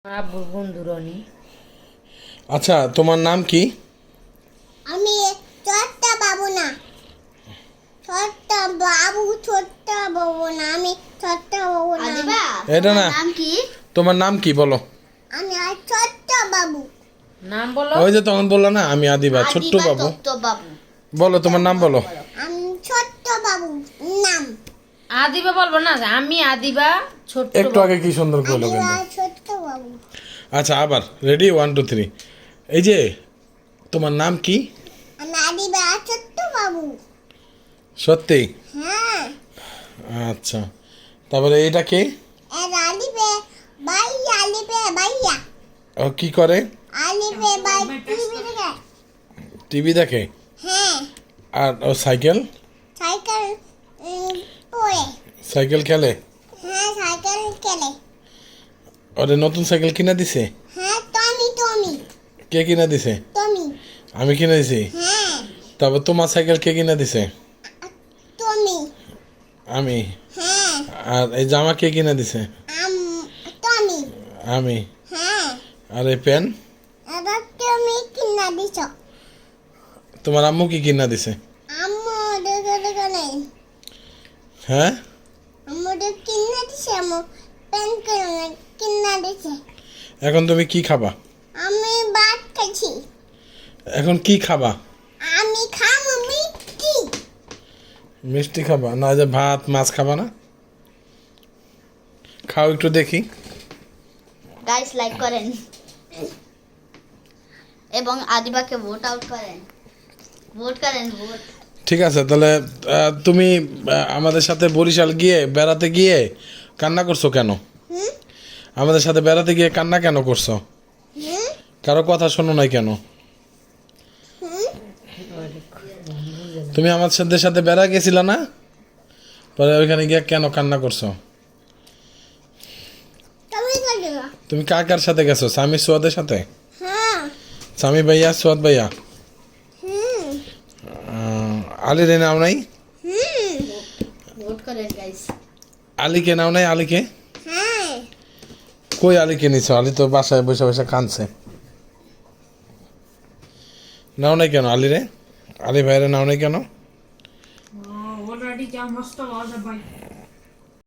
আব্বুর বন্ধু রনি। আচ্ছা, তোমার নাম কি? আমি ছোট্ট বাবু না, ছোট্ট বাবু, ছোট্ট বাবু না, আমি ছোট্ট বাবু না। আদিবা, এটা না। তোমার নাম কি? তোমার নাম কি বলো? আমি আর ছোট্ট বাবু। নাম বলো। ওই যে তখন বললা না আমি আদিবা, ছোট্ট আদিবা বাবু। ছোট্ট বাবু। বলো তোমার নাম বলো। আমি ছোট্ট বাবু নাম। আদিবা বলবো না, আমি আদিবা ছোট্ট একটু বাবু। আগে কি সুন্দর করলো আমি কিন্তু। আর ছোট্ট বাবু। আচ্ছা, আবার রেডি, 1 2 3। এই যে তোমার নাম কি? আমি আদিবা আর ছোট্ট বাবু। সত্যি? হ্যাঁ, আচ্ছা, তারপরে এইটা কে? আর আলিবে ভাইয়া, আলিবে ভাইয়া, ও কি করে? আলিবে ভাই টিভি দেখে। টিভি দেখে। হ্যাঁ, আর ও সাইকেল সাইকেল পড়ে। সাইকেল খেলে। হ্যাঁ, সাইকেল খেলে। ওরে নতুন সাইকেল কিনে দিছে? হ্যাঁ, টমি টমি কে কিনে দিছে? টমি। আমি কিনে দিছি। হ্যাঁ, তারপর তোমার সাইকেল কে কিনে দিছে? টমি। আমি। হ্যাঁ, আর এই জামা কে কিনে দিছে? টমি। আমি। হ্যাঁ, আর এই পেন? এবার তুমি কিনা দিছ। তোমার আম্মু কি কিনা দিছে? আম্মু দেখে নেই। হ্যাঁ, আম্মু কিনা দিছে, আম্মু পেন কিনা দিছে। এখন তুমি কি খাবা? আমি ভাত খাইছি। এখন কি খাবা? আমি খাবো মিষ্টি। মিষ্টি খাবা না? যে ভাত মাছ খাবা না? খাও একটু দেখি। গাইস লাইক করেন এবং আদিবাকে ভোট আউট করেন। ভোট করেন, ভোট। ঠিক আছে, তাহলে তুমি আমাদের সাথে বরিশাল গিয়ে বেড়াতে গিয়ে কান্না করছো কেন? হুম আমাদের সাথে বেড়াতে গিয়ে কান্না কেন করছো? হুম কারো কথা শোনো নাই কেন? হুম তুমি আমার সাথে বেড়া গেছিলা না? পরে ওইখানে গিয়ে কেন কান্না করছো? তুমি খাইবা। তুমি কার কার সাথে গেছো? স্বামী সোয়াদের সাথে? হ্যাঁ, স্বামী ভাইয়া, সোয়াদ ভাইয়া। হুম আলিরে নাও নাই? হুম ভোট করেন গাইস। আলীকে নাও নাই? আলীকে হ্যাঁ, কই? আলীকে নিছো? আলী তো বাসায় বসে বসে কাঁদছে। নাও নাই কেন আলী রে? আলী ভাইরে নাও নাই কেন? অলরেডি क्या मस्त आवाज है भाई।